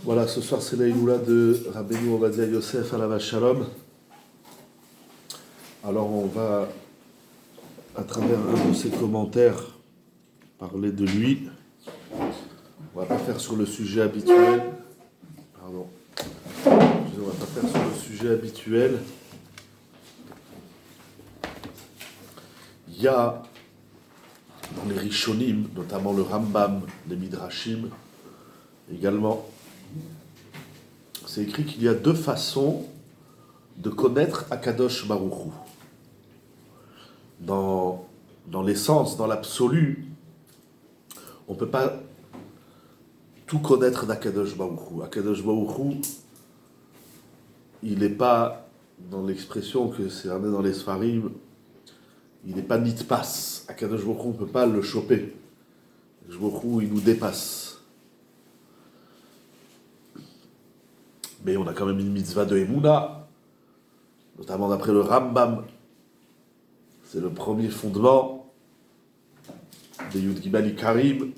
Voilà, ce soir c'est la Iloula de Rabbeinu Ovadia Yosef Alav Shalom. Alors on va, à travers un de ses commentaires, parler de lui. On va pas faire sur le sujet habituel. Pardon. On va pas faire sur le sujet habituel. Il y a dans les Rishonim, notamment le Rambam, les Midrashim, également, c'est écrit qu'il y a deux façons de connaître Akadosh Baruch Hu. Dans l'essence, dans l'absolu, on ne peut pas tout connaître d'Akadosh Baruch Hu. Akadosh Baruch Hu, il n'est pas, dans l'expression que c'est ramené dans les Sfarim, il n'est pas nitpas. Akadosh Baruch Hu, on ne peut pas le choper. Akadosh Baruch Hu, il nous dépasse. Mais on a quand même une mitzvah de Emouna, notamment d'après le Rambam. C'est le premier fondement des Yud Gimel Karim,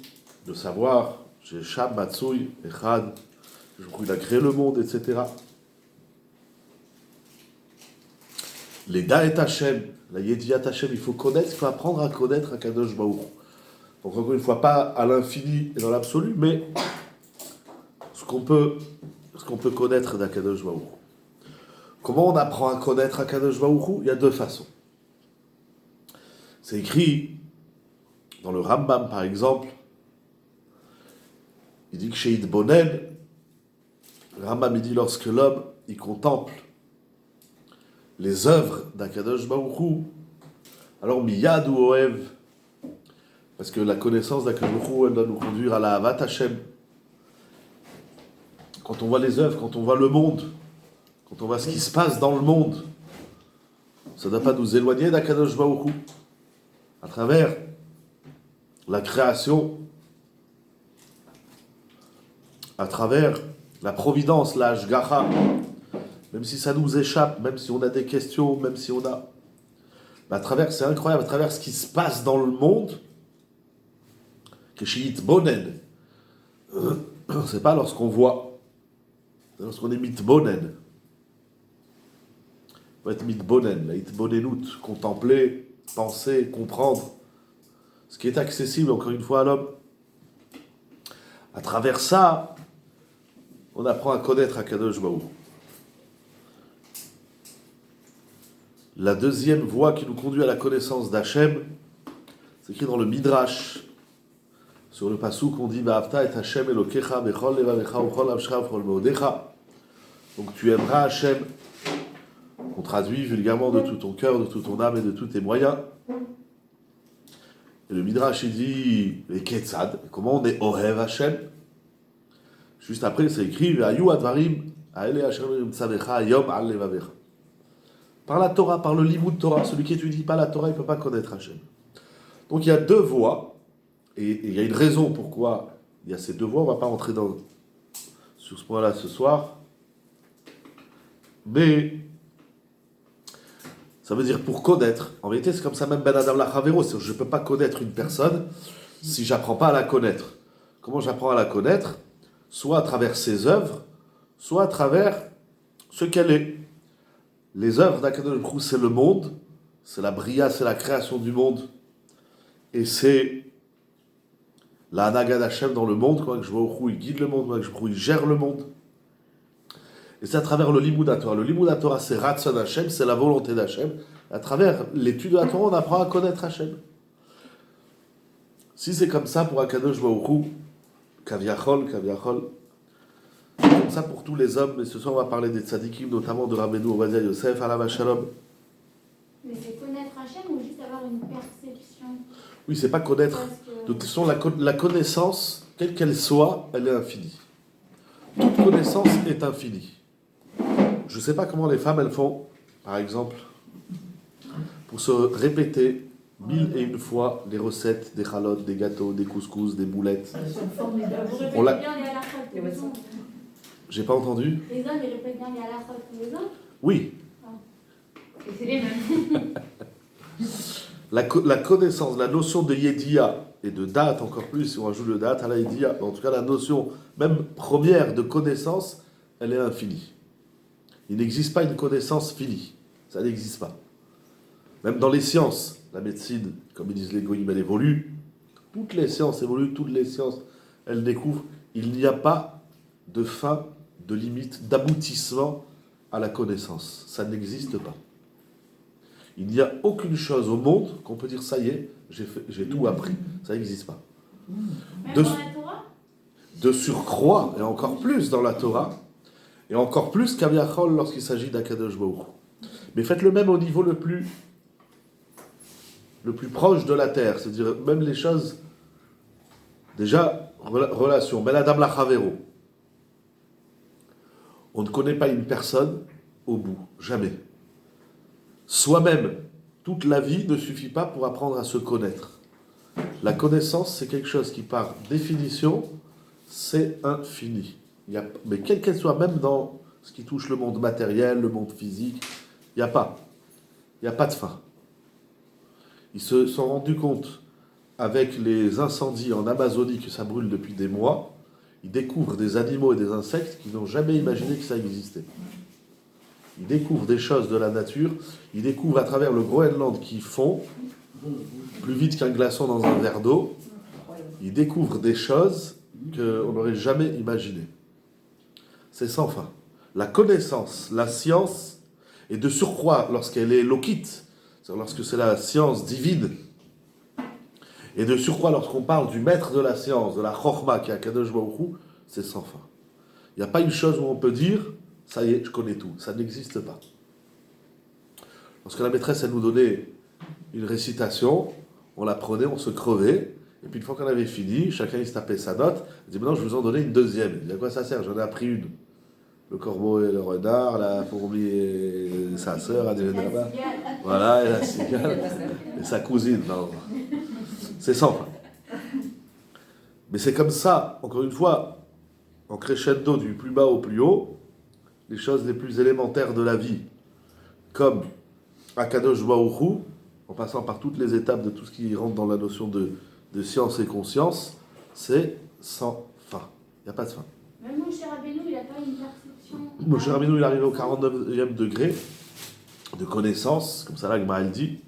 de savoir, chez Sham, Matsui, Echad, il a créé le monde, etc. Les Da'et Hashem, la Yediat Hashem, il faut connaître, il faut apprendre à connaître Akadosh Baruch Hu. Donc encore une fois, pas à l'infini et dans l'absolu, mais ce qu'on peut connaître d'Akadosh Baruch Hu. Comment on apprend à connaître Akadosh Baruch Hu? Il y a deux façons. C'est écrit dans le Rambam, par exemple, il dit que chez Idbonen, le Rambam il dit lorsque l'homme il contemple les œuvres d'Akadosh Baruch Hu, alors miyad ou oev, parce que la connaissance d'Akadosh Baruch Hu, elle doit nous conduire à la Havat Hashem. Quand on voit les œuvres, quand on voit le monde, quand on voit ce qui se passe dans le monde, ça ne doit pas nous éloigner d'Akadosh Baruch Hu. À travers la création, à travers la providence, la Hashgacha, même si ça nous échappe, même si on a des questions, même si on a... à travers, c'est incroyable, à travers ce qui se passe dans le monde, que chez Itbonen, c'est pas lorsqu'on voit, c'est lorsqu'on est mitbonen. Il faut être mitbonen, la itbonenut, contempler, penser, comprendre ce qui est accessible, encore une fois, à l'homme. À travers ça, on apprend à connaître Akadosh Baruch Hu. La deuxième voie qui nous conduit à la connaissance d'Hachem, c'est écrit dans le Midrash, sur le passouk, on dit Va'avta et Hashem Elokecha bechol levavecha uchol nafshecha uchol meodecha. Donc tu aimeras Hachem, on traduit vulgairement de tout ton cœur, de toute ton âme et de tous tes moyens. Et le Midrash il dit les Ketzad, comment on est Ohev Hachem. Juste après c'est écrit Ve'ayu advarim ha'ele Hashem tzadecha yom al levavecha. Par la Torah, par le Limud Torah, celui qui étudie pas la Torah, il ne peut pas connaître Hachem. Donc il y a deux voies, et il y a une raison pourquoi il y a ces deux voies, on ne va pas rentrer sur ce point-là ce soir, mais ça veut dire pour connaître, en vérité c'est comme ça même Ben Adam Lachavero, je ne peux pas connaître une personne si je n'apprends pas à la connaître. Comment j'apprends à la connaître? Soit à travers ses œuvres, soit à travers ce qu'elle est. Les œuvres d'Akadosh Baruch Hu, c'est le monde, c'est la bria, c'est la création du monde, et c'est la Hanaga d'Hachem dans le monde, quand Akadosh Baruch Hu, il guide le monde, quand Akadosh Baruch Hu, il gère le monde. Et c'est à travers le Limud Torah. Le Limud Torah, c'est Ratzon Hachem, c'est la volonté d'Hachem. À travers l'étude de la Torah, on apprend à connaître Hachem. Si c'est comme ça pour Akadosh Baruch Hu, Kaviachol, comme ça pour tous les hommes, mais ce soir on va parler des tzadikim, notamment de Rabbeinu Ovadia Yosef, Alav Shalom. Mais c'est connaître Hachem ou juste avoir une perception? Oui, c'est pas connaître. De toute façon, la connaissance, quelle qu'elle soit, elle est infinie. Toute connaissance est infinie. Je ne sais pas comment les femmes, elles font, par exemple, pour se répéter 1001 fois les recettes des chalotes, des gâteaux, des couscous, des boulettes. Elles sont formidables. Vous répétez bien les halachot. J'ai pas entendu. Les hommes, ils répètent bien les halachot que les hommes? Oui. Et c'est les mêmes. La connaissance, la notion de Yediya et de date encore plus, si on ajoute le date à la Yediya, en tout cas la notion même première de connaissance, elle est infinie. Il n'existe pas une connaissance finie. Ça n'existe pas. Même dans les sciences, la médecine, comme ils disent les goïms, elle évolue. Toutes les sciences évoluent, toutes les sciences, elles découvrent. Il n'y a pas de fin, de limite, d'aboutissement à la connaissance. Ça n'existe pas. Il n'y a aucune chose au monde qu'on peut dire, ça y est, j'ai tout appris. Ça n'existe pas. Même dans la Torah? De surcroît, et encore plus dans la Torah, et encore plus qu'Aviachol lorsqu'il s'agit d'Akadosh Baruch. Mais faites le même au niveau le plus proche de la terre, c'est-à-dire même les choses, déjà, relation, Ben Adam Lachavero. On ne connaît pas une personne au bout, jamais. Soi-même, toute la vie ne suffit pas pour apprendre à se connaître. La connaissance, c'est quelque chose qui, par définition, c'est infini. Mais quelle qu'elle soit, même dans ce qui touche le monde matériel, le monde physique, il n'y a pas. Il n'y a pas de fin. Ils se sont rendus compte, avec les incendies en Amazonie, que ça brûle depuis des mois, ils découvrent des animaux et des insectes qu'ils n'ont jamais imaginé que ça existait. Ils découvrent des choses de la nature, ils découvrent à travers le Groenland qui fond, plus vite qu'un glaçon dans un verre d'eau, ils découvrent des choses qu'on n'aurait jamais imaginées. C'est sans fin. La connaissance, la science, et de surcroît, lorsqu'elle est lokite, c'est-à-dire lorsque c'est la science divine, et de surcroît, lorsqu'on parle du maître de la science, de la Chokhma, qui est Akadosh Baruch Hu, c'est sans fin. Il n'y a pas une chose où on peut dire, ça y est, je connais tout. Ça n'existe pas. Lorsque la maîtresse, elle nous donnait une récitation, on la prenait, on se crevait, et puis une fois qu'on avait fini, chacun il se tapait sa note, il dit maintenant je vais vous en donner une deuxième. Il dit à quoi ça sert? J'en ai appris une. Le corbeau et le renard, la fourmi et sa sœur, voilà, et la cigale, et sa cousine. Non. C'est sans fin. Mais c'est comme ça, encore une fois, en crescendo du plus bas au plus haut, les choses les plus élémentaires de la vie, comme Akadosh Baruch Hu, en passant par toutes les étapes de tout ce qui rentre dans la notion de science et conscience, c'est sans fin. Il n'y a pas de fin. Même Moshe Rabbeinu, il n'a pas une perception. Moshe Rabbeinu, il arrive au 49e degré de connaissance, comme ça là, Gma elle dit.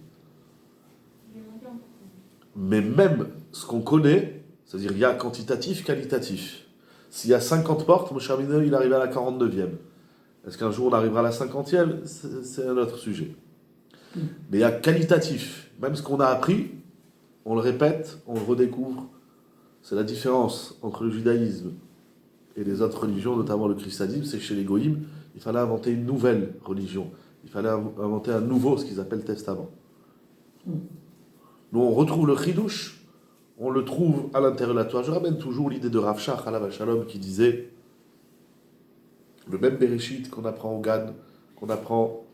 Mais même ce qu'on connaît, c'est-à-dire il y a quantitatif, qualitatif. S'il y a 50 portes, Moshe Rabbeinu, il arrive à la 49e. Est-ce qu'un jour on arrivera à la 50e? C'est un autre sujet. Mais il y a qualitatif. Même ce qu'on a appris, on le répète, on le redécouvre. C'est la différence entre le judaïsme et les autres religions, notamment le christianisme, c'est chez les goïms, il fallait inventer une nouvelle religion. Il fallait inventer un nouveau, ce qu'ils appellent testament. Nous, on retrouve le chidouche, on le trouve à l'intérieur de la Torah. Je ramène toujours l'idée de Rav Shach, alav shalom, qui disait le même Bereshit qu'on apprend au GAN, qu'on apprend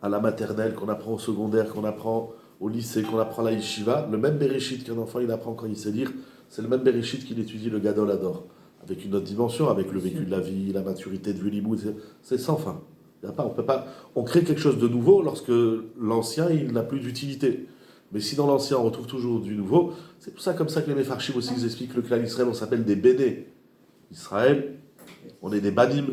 à la maternelle, qu'on apprend au secondaire, qu'on apprend au lycée, qu'on apprend à la yeshiva, le même Bereshit qu'un enfant il apprend quand il sait lire, c'est le même Bereshit qu'il étudie le Gadol Hador, avec une autre dimension, avec le vécu de la vie, la maturité de l'Ulimou, c'est sans fin. Il y a pas, on crée quelque chose de nouveau lorsque l'ancien il n'a plus d'utilité. Mais si dans l'ancien on retrouve toujours du nouveau, c'est pour ça comme ça que les Mefarchim aussi ils expliquent le clan Israël, on s'appelle des béné. Israël, on est des banim,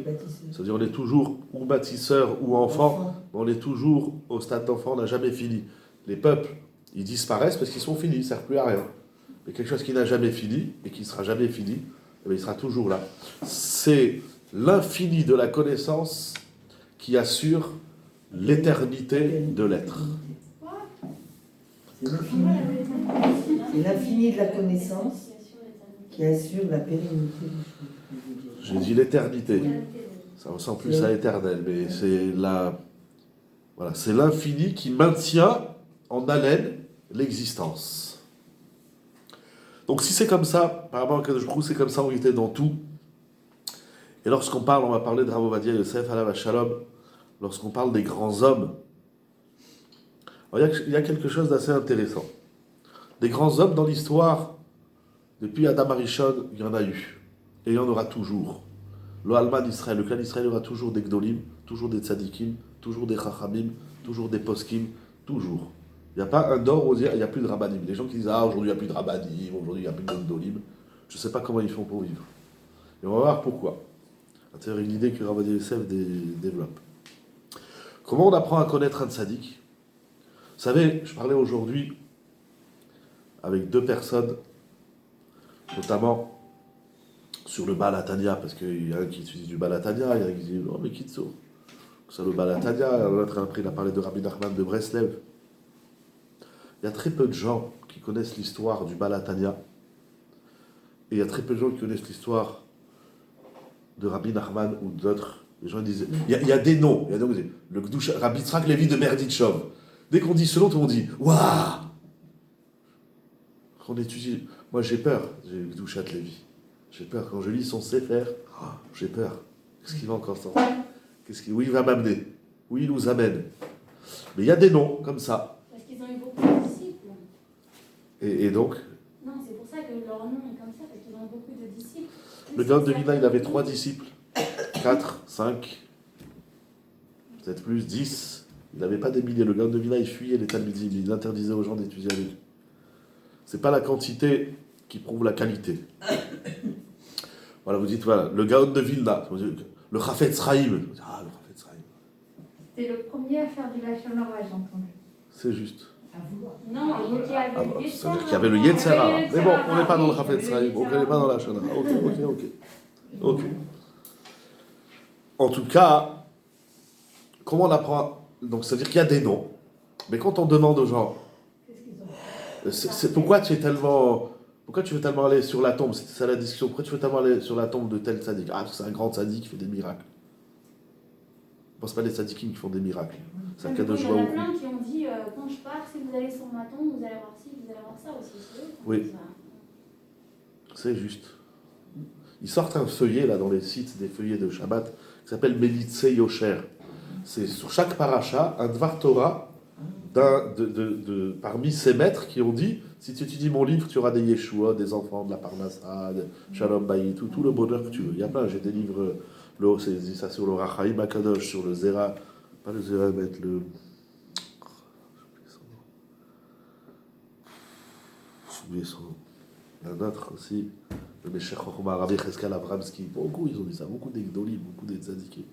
c'est-à-dire on est toujours ou bâtisseurs ou enfants, mais on est toujours au stade d'enfant, on n'a jamais fini. Les peuples, ils disparaissent parce qu'ils sont finis, ils ne servent plus à rien. Mais quelque chose qui n'a jamais fini et qui ne sera jamais fini, eh bien, il sera toujours là. C'est l'infini de la connaissance qui assure l'éternité de l'être. C'est l'infini de la connaissance qui assure la pérennité. J'ai dit l'éternité. Ça ressemble plus à éternel, mais c'est voilà, c'est l'infini qui maintient en haleine l'existence. Donc si c'est comme ça, par rapport à Kadosh Baruch Hu, c'est comme ça, on était dans tout. Et lorsqu'on parle, on va parler de Rav Ovadia Yosef, alav shalom, lorsqu'on parle des grands hommes, alors, il y a quelque chose d'assez intéressant. Des grands hommes dans l'histoire, depuis Adam Arishon, il y en a eu. Et il y en aura toujours. Le Alman Israël, le clan Israël, il y aura toujours des Gdolim, toujours des Tzadikim, toujours des Chachamim, toujours des Poskim, toujours. Il n'y a pas un or où on dit il n'y a plus de rabbanim. Les gens qui disent aujourd'hui il n'y a plus de rabbanim, aujourd'hui il n'y a plus de dolim, je ne sais pas comment ils font pour vivre. Et on va voir pourquoi. C'est une idée que Rabbi Yosef développe. Comment on apprend à connaître un tzaddik? Vous savez, je parlais aujourd'hui avec deux personnes, notamment sur le Baal Hatanya, parce qu'il y a un qui étudie du Baal Hatanya, il y a un qui dit non mais Kitsour, c'est le Baal Hatanya, l'autre après il a parlé de Rabbi Nachman de Breslev. Il y a très peu de gens qui connaissent l'histoire du Baal Hatanya, et il y a très peu de gens qui connaissent l'histoire de Rabbi Nachman ou d'autres. Les gens disent, il y a des noms, il y a des noms, le Gdoucha, Rabbi Yitzhak Levi de Merditchov. Dès qu'on dit ce nom, tout le monde dit waouh. Quand on étudie, moi j'ai peur, j'ai le Gdouchat Levi. J'ai peur quand je lis son Sefer, j'ai peur. Qu'est-ce qu'il va encore sortir? Où il va m'amener? Où il nous amène? Mais il y a des noms comme ça. Parce qu'ils ont eu beaucoup de disciples. Et donc Non, c'est pour ça que leur nom est comme ça, parce qu'ils ont beaucoup de disciples. le Gaon de Vilna, il avait 3 disciples. 4, 5, peut-être plus, 10. Il n'avait pas des milliers. Le Gaon de Vilna, il fuyait les talmidim. Il interdisait aux gens d'étudier avec lui. C'est pas la quantité qui prouve la qualité. Voilà, vous dites, voilà, le Gaon de Vilna, le Chafetz Chaim. Ah, le Chafetz Chaim. C'était le premier à faire du Lachon Hara, j'ai entendu. C'est juste. Non, il y avait Ah, le ça veut dire qu'il y avait le Yetzer Hara. Mais bon, on n'est pas dans le Chafetz Chaim, on n'est pas dans la Shana. Ok. En tout cas, comment on apprend? Donc, c'est-à-dire qu'il y a des noms. Mais quand on demande aux gens, pourquoi tu veux tellement aller sur la tombe? C'était ça la discussion. Pourquoi tu veux tellement aller sur la tombe de tel tzaddik? Ah, parce que c'est un grand tzaddik qui fait des miracles. Je ne pense pas les tzaddikim qui font des miracles. C'est un cas de Il y joie. en a plein qui ont dit quand je pars, si vous allez sur ma tombe, vous allez voir ci, vous allez voir ça aussi. Oui. C'est juste. Ils sortent un feuillet là dans les sites des feuillets de Shabbat qui s'appelle Melitze Yosher. C'est sur chaque paracha un Dvar Torah parmi ces maîtres qui ont dit si tu étudies mon livre, tu auras des Yeshua, des enfants, de la Parnassa, de Shalom Bayit, tout le bonheur que tu veux. Il y a plein, j'ai des livres, c'est ça sur le Rachaim Akadosh, sur le Zera, pas le Zera, mais le. J'ai oublié son nom. Un autre aussi, le Meshech Chochma, Rabbi Cheskel Avramski, beaucoup ils ont dit ça, beaucoup d'Egdolim, beaucoup des tzadikim.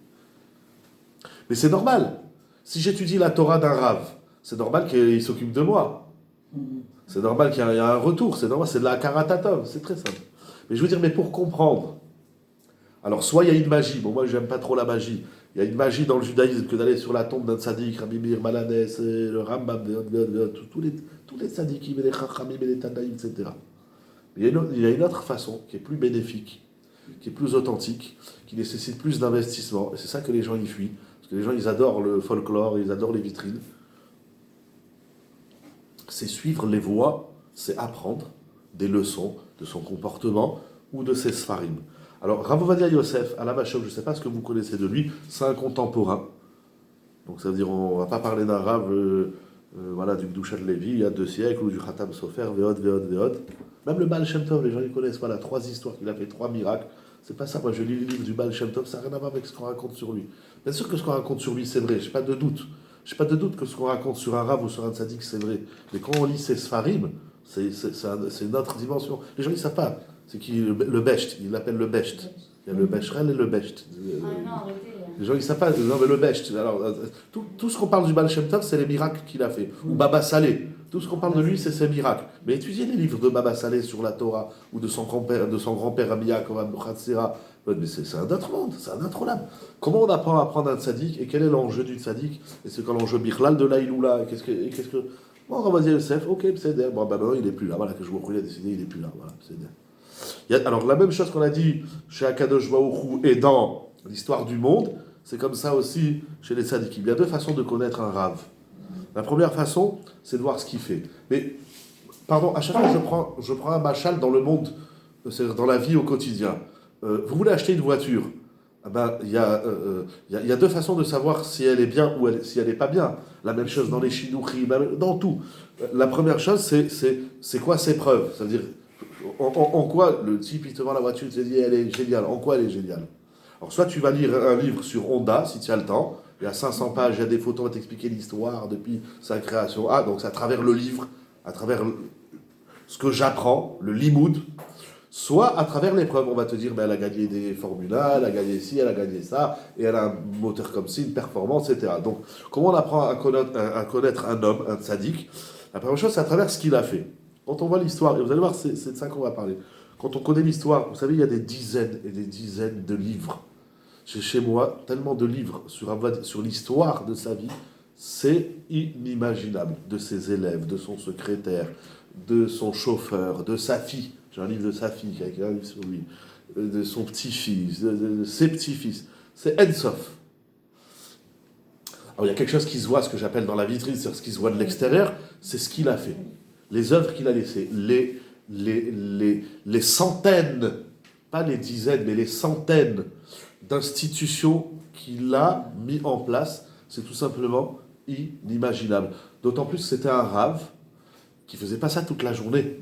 Mais c'est normal. Si j'étudie la Torah d'un Rav, c'est normal qu'il s'occupe de moi. C'est normal qu'il y ait un retour, c'est normal, c'est de la karatatov, c'est très simple. Mais je veux dire, mais pour comprendre, alors soit il y a une magie, bon moi j'aime pas trop la magie, il y a une magie dans le judaïsme que d'aller sur la tombe d'un tzaddik, Rabbi Meir Malanès, le Rambam, tous les tzaddikim, les chachamim, les tanaïm, etc. Mais il y a une autre façon qui est plus bénéfique, qui est plus authentique, qui nécessite plus d'investissement, et c'est ça que les gens y fuient, parce que les gens ils adorent le folklore, ils adorent les vitrines. C'est suivre les voies, c'est apprendre des leçons de son comportement ou de ses sfarim. Alors, Rav Ovadia Yosef, à la Machov, je ne sais pas ce que vous connaissez de lui, c'est un contemporain. Donc, ça veut dire, on ne va pas parler d'un Rav, du Gdouchat Levi, il y a 2 siècles, ou du Khatam Sofer, Veod. Même le Baal Shem Tov, les gens ils connaissent, voilà, 3 histoires, il a fait 3 miracles. C'est pas ça, moi je lis les livres du Baal Shem Tov, ça n'a rien à voir avec ce qu'on raconte sur lui. Bien sûr que ce qu'on raconte sur lui, c'est vrai, j'ai pas de doute. Je n'ai pas de doute que ce qu'on raconte sur un Rav ou sur un tzaddik, c'est vrai. Mais quand on lit ses sfarim, c'est une autre dimension. Les gens ne savent pas. C'est qui le Besht, il l'appelle le Besht. Il y a le Beshrel et le Besht. non, arrêtez. Les gens ne savent pas. Non, mais le Besht. Alors, tout ce qu'on parle du Baal Shem Tov, c'est les miracles qu'il a fait. Ou Baba Saleh. Tout ce qu'on parle de lui, c'est ses miracles. Mais étudiez les livres de Baba Saleh sur la Torah, ou de son grand-père Rabbi Yaakov Abuchatzera. Mais c'est un autre monde, c'est un autre lame. Comment on apprend à apprendre un tzaddik, et quel est l'enjeu du tzaddik? Et c'est quand l'enjeu Birlal de l'Aïloula. Qu'est-ce que. Bon, on va dire Yosef, ok, c'est bon, maintenant il n'est plus là. Voilà, que je vous a décidé, il n'est plus là. Voilà, c'est alors, la même chose qu'on a dit chez Akadosh Baruch Hu et dans l'histoire du monde, c'est comme ça aussi chez les tzaddikim. Il y a 2 façons de connaître un Rav. La première façon, c'est de voir ce qu'il fait. Mais, pardon, à chaque fois je prends un machal dans le monde, c'est-à-dire dans la vie au quotidien. Vous voulez acheter une voiture, il y a 2 façons de savoir si elle est bien ou si elle n'est pas bien. La même chose dans les shidouchim, dans tout. La première chose, c'est quoi ses preuves? C'est-à-dire, en quoi le type, il te vend la voiture, il te dit elle est géniale. En quoi elle est géniale? Alors, soit tu vas lire un livre sur Honda, si tu as le temps, il y a 500 pages, il y a des photos, on va t'expliquer l'histoire depuis sa création. Ah, donc c'est à travers le livre, à travers ce que j'apprends, le limoud, soit à travers l'épreuve. On va te dire, ben, elle a gagné des Formule 1, elle a gagné ci, elle a gagné ça, et elle a un moteur comme ci, une performance, etc. Donc, comment on apprend à connaître un homme, un tzaddik? La première chose, c'est à travers ce qu'il a fait. Quand on voit l'histoire, et vous allez voir, c'est de ça qu'on va parler. Quand on connaît l'histoire, vous savez, il y a des dizaines et des dizaines de livres. J'ai chez moi tellement de livres sur l'histoire de sa vie, c'est inimaginable. De ses élèves, de son secrétaire, de son chauffeur, de sa fille. J'ai un livre de sa fille qui a écrit un livre sur lui, de son petit-fils, de ses petits-fils. C'est Ensof. Alors il y a quelque chose qui se voit, ce que j'appelle dans la vitrine, c'est ce qui se voit de l'extérieur, c'est ce qu'il a fait. Les œuvres qu'il a laissées, les centaines, pas les dizaines, mais les centaines d'institutions qu'il a mis en place, c'est tout simplement inimaginable. D'autant plus que c'était un rave qui ne faisait pas ça toute la journée.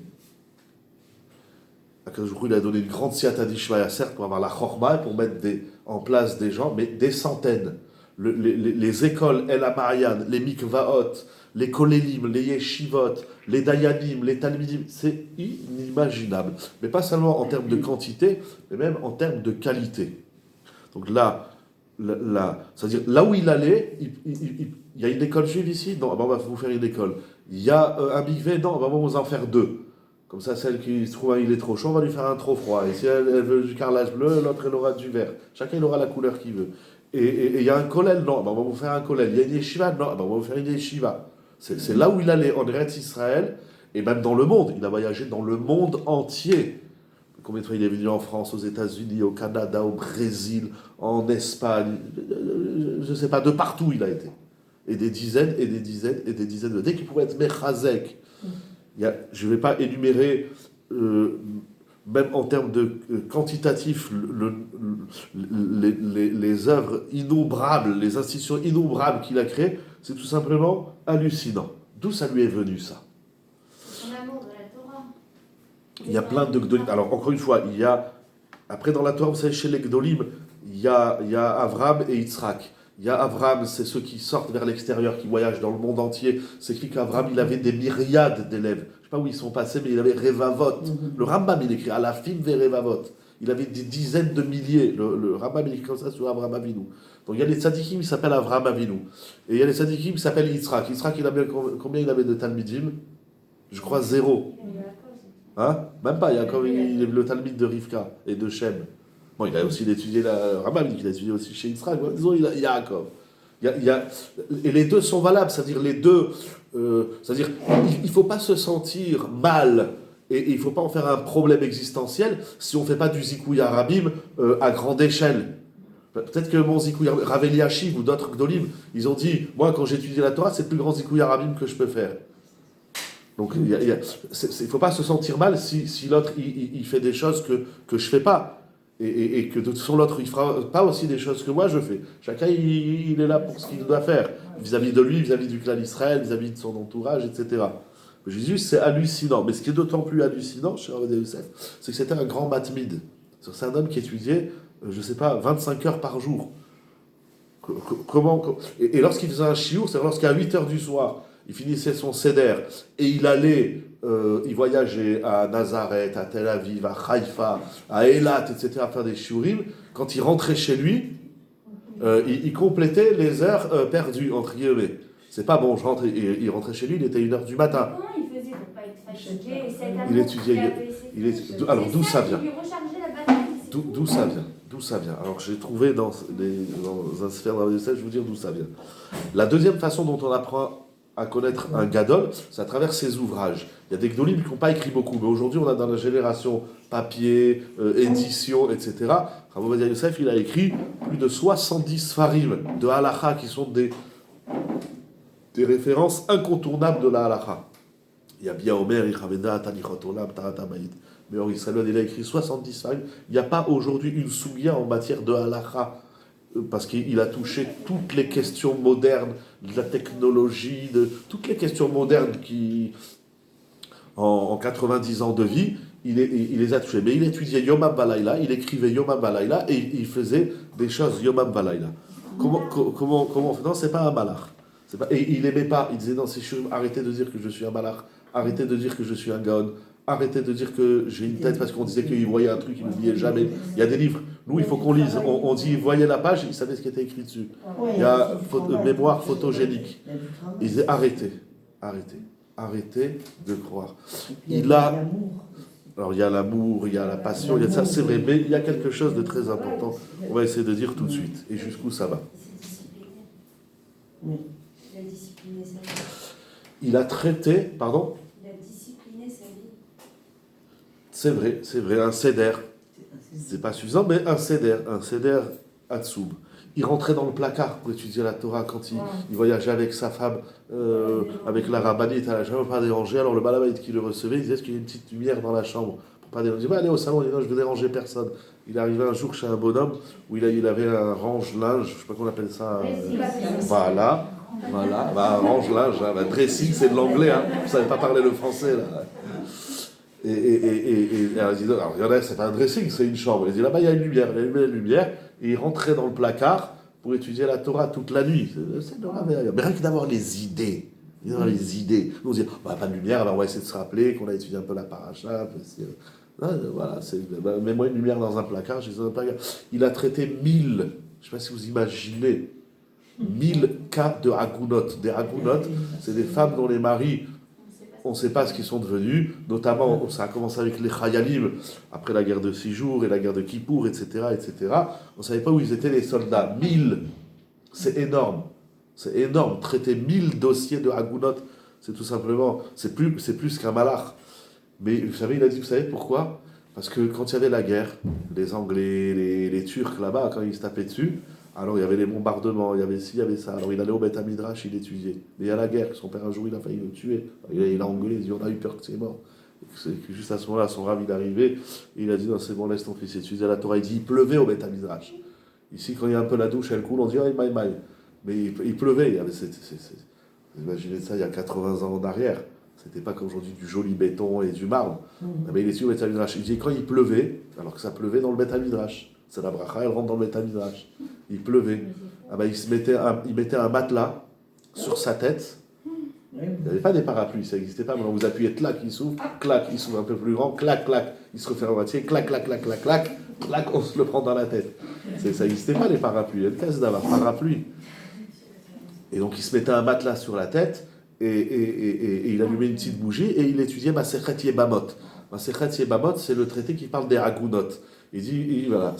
Il a donné une grande siyata d'Ishmaïa, certes, pour avoir la chorma, pour mettre en place des gens, mais des centaines. Les écoles El Amarian, les mikvaot, les kolélim, les yeshivot, les dayanim, les talmidim, c'est inimaginable. Mais pas seulement en termes de quantité, mais même en termes de qualité. Donc là, c'est-à-dire là où il allait, il y a une école juive ici? Non, on va vous faire une école. Il y a un mikvé? Non, on va vous en faire 2. Comme ça, celle qui se trouve il est trop chaud, on va lui faire un trop froid. Et si elle veut du carrelage bleu, l'autre elle aura du vert. Chacun il aura la couleur qu'il veut. Et il y a un kollel? Non, on va vous faire un kollel. Il y a une yeshiva? Non, on va vous faire une yeshiva. C'est là où il allait, en Eretz Israël, et même dans le monde. Il a voyagé dans le monde entier. Combien de fois il est venu en France, aux États-Unis, au Canada, au Brésil, en Espagne, je ne sais pas, de partout il a été. Et des dizaines, et des dizaines, et des dizaines de... Dès qu'il pouvait être Mechazek, je ne vais pas énumérer, même en termes de quantitatif, les œuvres innombrables, les institutions innombrables qu'il a créées, c'est tout simplement hallucinant. D'où ça lui est venu, ça? Son amour de la Torah. Il y a plein de Gdolim. Alors, encore une fois, il y a... Après, dans la Torah, vous savez, chez les Gdolim, il y a Avram et Yitzhak. Il y a Avram, c'est ceux qui sortent vers l'extérieur, qui voyagent dans le monde entier. C'est écrit qu'Avram, il avait des myriades d'élèves. Je ne sais pas où ils sont passés, mais il avait Revavot. Le Rambam, il écrit Alafim ve Revavot. Il avait des dizaines de milliers. Le Rambam, il écrit comme ça sur Avram Avinu. Donc il y a les tzadikim qui s'appellent Avram Avinu. Et il y a les tzadikim qui s'appellent Yitzhak. Yitzhak, combien il avait de Talmidim? Je crois 0. Hein? Même pas. Il y a le Talmid de Rivka et de Shem. Bon, il a aussi étudié la Rambam, il a étudié aussi chez Yitzhak. Disons, il y a Yaakov. Et les deux sont valables, c'est-à-dire les deux. C'est-à-dire, il ne faut pas se sentir mal et il ne faut pas en faire un problème existentiel si on ne fait pas du Zikouya Rabim à grande échelle. Peut-être que mon Zikouya Rav Eliashiv ou d'autres Gdolim, ils ont dit, moi quand j'ai étudié la Torah, c'est le plus grand Zikouya Rabim que je peux faire. Donc il ne faut pas se sentir mal si l'autre il fait des choses que je ne fais pas. Et que de toute façon l'autre il ne fera pas aussi des choses que moi je fais. Chacun il est là pour ce qu'il doit faire, vis-à-vis de lui, vis-à-vis du clan d'Israël, vis-à-vis de son entourage, etc. Jésus, c'est hallucinant. Mais ce qui est d'autant plus hallucinant chez Rav Youssef, c'est que c'était un grand matmid. C'est un homme qui étudiait, je ne sais pas, 25 heures par jour. Et lorsqu'il faisait un chiour, c'est lorsqu'à 8 heures du soir, il finissait son seder et il allait, il voyageait à Nazareth, à Tel Aviv, à Haïfa, à Eilat, etc., à faire des shiurim. Quand il rentrait chez lui, il complétait les heures perdues, entre guillemets. C'est pas bon, il rentrait chez lui, il était 1h du matin. Comment il faisait pour pas être fatigué et cet amour Il étudiait. Alors d'où ça vient? D'où ça vient? D'où ça vient? Alors j'ai trouvé dans un sphère de Rav Youssef, je vais vous dire d'où ça vient. La deuxième façon dont on apprend à connaître un gadol, c'est à travers ses ouvrages. Il y a des gdolim qui n'ont pas écrit beaucoup, mais aujourd'hui on a dans la génération papier, édition, etc. Rav Ovadia Youssef, il a écrit plus de 70 farim de halacha qui sont des références incontournables de la halacha. Il y a Bia Omer, Ichaveda, Tanichot Olam, Tarata Maïd. Mais Henri Salon, il a écrit 70 farim. Il n'y a pas aujourd'hui une soubia en matière de halacha, parce qu'il a touché toutes les questions modernes, de la technologie, de toutes les questions modernes qui, en 90 ans de vie, il les a touchées. Mais il étudiait Yomam Balayla, il écrivait Yomam Balayla et il faisait des choses Yomam Balayla. Comment on fait? Non, c'est pas un malach. Et il aimait pas. Il disait non, arrêtez de dire que je suis un malach. Arrêtez de dire que je suis un gaon. Arrêtez de dire que j'ai une tête parce qu'on disait qu'il voyait un truc, il n'oubliait jamais. Il y a des livres. Nous, il faut qu'on lise. On dit, il voyait la page, il savait ce qui était écrit dessus. Il y a mémoire photogénique. Il disait arrêtez de croire. Alors il y a l'amour, il y a la passion, il y a ça, c'est vrai, mais il y a quelque chose de très important. On va essayer de dire tout de suite. Et jusqu'où ça va? Il a discipliné sa vie. Il a traité, pardon? Il a discipliné sa vie. C'est vrai, un seder. C'est pas suffisant, mais un seder Hatsoub. Il rentrait dans le placard pour étudier la Torah quand il voyageait avec sa femme, avec la rabbinite, elle n'a jamais pas dérangé. Alors le balabait qui le recevait, il disait est-ce qu'il y a une petite lumière dans la chambre pour pas déranger. Il disait allez au salon, il dit non, je ne veux déranger personne. Il est arrivé un jour chez un bonhomme où il avait un range-linge, je ne sais pas comment on appelle ça. Voilà, un range-linge, un dressing, c'est de l'anglais, hein. Vous ne savez pas parler le français là. Et alors, il dit, alors, il y en a, c'est pas un dressing, c'est une chambre. Il dit là-bas, il y a une lumière, il allumait la lumière, et il rentrait dans le placard pour étudier la Torah toute la nuit. C'est merveilleux. Mais rien que d'avoir les idées. Nous, on dit, pas de lumière, alors on va essayer de se rappeler qu'on a étudié un peu la paracha. Voilà, mets-moi une lumière dans un placard, j'ai dans un placard. Il a traité 1000, je ne sais pas si vous imaginez, 1000 cas de hagounot. Des hagounot, c'est des femmes dont les maris, on ne sait pas ce qu'ils sont devenus, notamment, ça a commencé avec les Chayalim, après la guerre de 6 jours et la guerre de Kippour, etc. On ne savait pas où ils étaient les soldats. 1000, c'est énorme. Traiter 1000 dossiers de Hagounot, c'est tout simplement, c'est plus qu'un malach. Mais vous savez pourquoi? Parce que quand il y avait la guerre, les Anglais, les Turcs là-bas, quand ils se tapaient dessus, alors il y avait les bombardements, il y avait ci, il y avait ça. Alors il allait au Beth Midrash, il étudiait. Mais il y a la guerre, son père un jour il a failli le tuer. Il a engueulé, il dit on a eu peur que c'est mort. C'est que juste à ce moment-là, son rave il est arrivé, et il a dit non c'est bon, laisse ton fils étudier la Torah. Il dit il pleuvait au Beth Midrash. Ici quand il y a un peu la douche, elle coule, on dit maï. Mais il pleuvait, imaginez ça il y a 80 ans en arrière. C'était pas comme aujourd'hui du joli béton et du marbre. Mais il est sur le Beth Midrash. Il dit quand il pleuvait, alors que ça pleuvait dans le Beth Midrash. C'est la bracha, elle rentre dans le Beth Midrash. Il pleuvait. Il mettait un matelas sur sa tête. Il n'y avait pas des parapluies, ça n'existait pas. Maintenant, vous appuyez, clac, il s'ouvre, clac, il s'ouvre un peu plus grand, clac, il se referme à moitié, clac, on se le prend dans la tête. Ça n'existait pas les parapluies. Il y a une case d'avoir parapluie. Et donc, il se mettait un matelas sur la tête et il allumait une petite bougie et il étudiait Masechet Yebamot. Masechet Yebamot, c'est le traité qui parle des Hagounot. Il dit, voilà,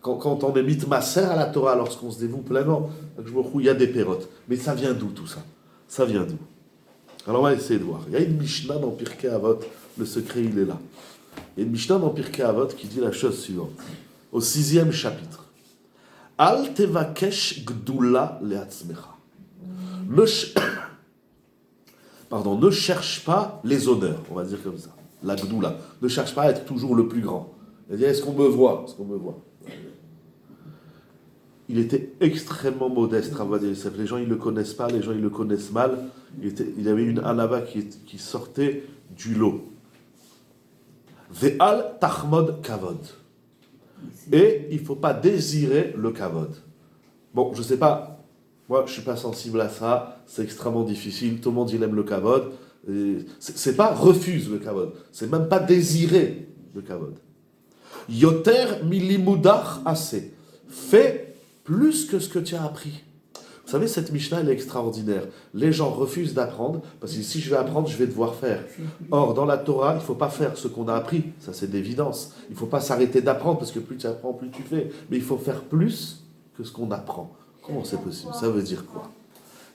quand on est mitmaser à la Torah, lorsqu'on se dévoue pleinement, il y a des pérotes. Mais ça vient d'où tout ça? Ça vient d'où? Alors on va essayer de voir. Il y a une Mishnah dans Pirkei Avot, le secret il est là. Il y a une Mishnah dans Pirkei Avot qui dit la chose suivante. Au 6e chapitre. Al tevakesh gdula leatzmecha. Ne cherche pas les honneurs, on va dire comme ça. La gdoula. Ne cherche pas à être toujours le plus grand. Il dit, est-ce qu'on me voit? Il était extrêmement modeste, Ravad Yosef. Les gens, ils ne le connaissent pas, les gens, ils le connaissent mal. Il avait une anava qui sortait du lot. Ve'al tachmod kavod. Et il ne faut pas désirer le kavod. Bon, je ne sais pas, moi, je ne suis pas sensible à ça, c'est extrêmement difficile, tout le monde, il aime le kavod. C'est pas refuse le kavod, c'est même pas désirer le kavod. Yoter milimudach assez. Fais plus que ce que tu as appris. Vous savez, cette Mishnah, elle est extraordinaire. Les gens refusent d'apprendre, parce que si je vais apprendre, je vais devoir faire. Or, dans la Torah, il ne faut pas faire ce qu'on a appris. Ça, c'est d'évidence. Il ne faut pas s'arrêter d'apprendre, parce que plus tu apprends, plus tu fais. Mais il faut faire plus que ce qu'on apprend. Comment c'est possible? Ça veut dire quoi?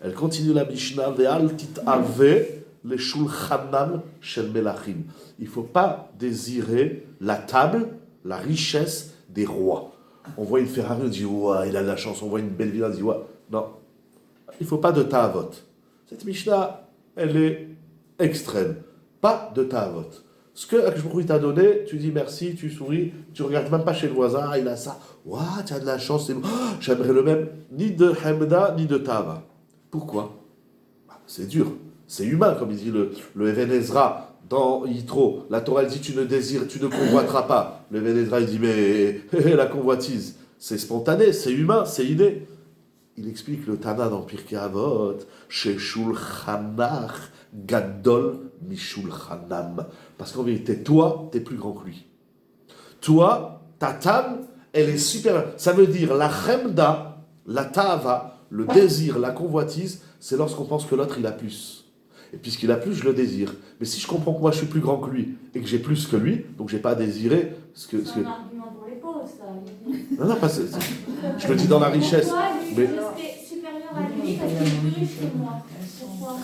Elle continue la Mishnah. Ve'al tit'ave le shulchanam shel melachim. Il ne faut pas désirer la table, la richesse des rois. On voit une Ferrari, on dit ouais, il a de la chance. On voit une belle villa, on dit ouais. Non, il ne faut pas de ta'avot. Cette Mishnah, elle est extrême. Pas de ta'avot. Ce que Akshbourou t'a donné, tu dis merci, tu souris, tu ne regardes même pas chez le voisin, il a ça. Ouais, tu as de la chance, c'est bon. J'aimerais le même. Ni de Hamda, ni de Ta'ava. Pourquoi? C'est dur. C'est humain, comme il dit le Even Ezra dans Yitro. La Torah, elle dit tu ne convoiteras pas. Le Even Ezra, il dit mais la convoitise, c'est spontané, c'est humain, c'est inné. il explique le Tana dans Pirkei Avot, chez Shulchanach Gadol Mishulchanam. Parce qu'en vérité, toi, t'es plus grand que lui. Toi, ta table, elle est supérieure. Ça veut dire la chemda, la ta'ava, le désir, la convoitise, c'est lorsqu'on pense que l'autre, il a plus. Et puisqu'il a plus, je le désire. Mais si je comprends que moi, je suis plus grand que lui, et que j'ai plus que lui, donc j'ai pas à désirer... C'est un argument pour les pauvres, ça. Non, pas... Je le dis dans la richesse. Pourquoi lui, Mais... je serais supérieur à lui parce qu'il est plus riche que moi? Pourquoi?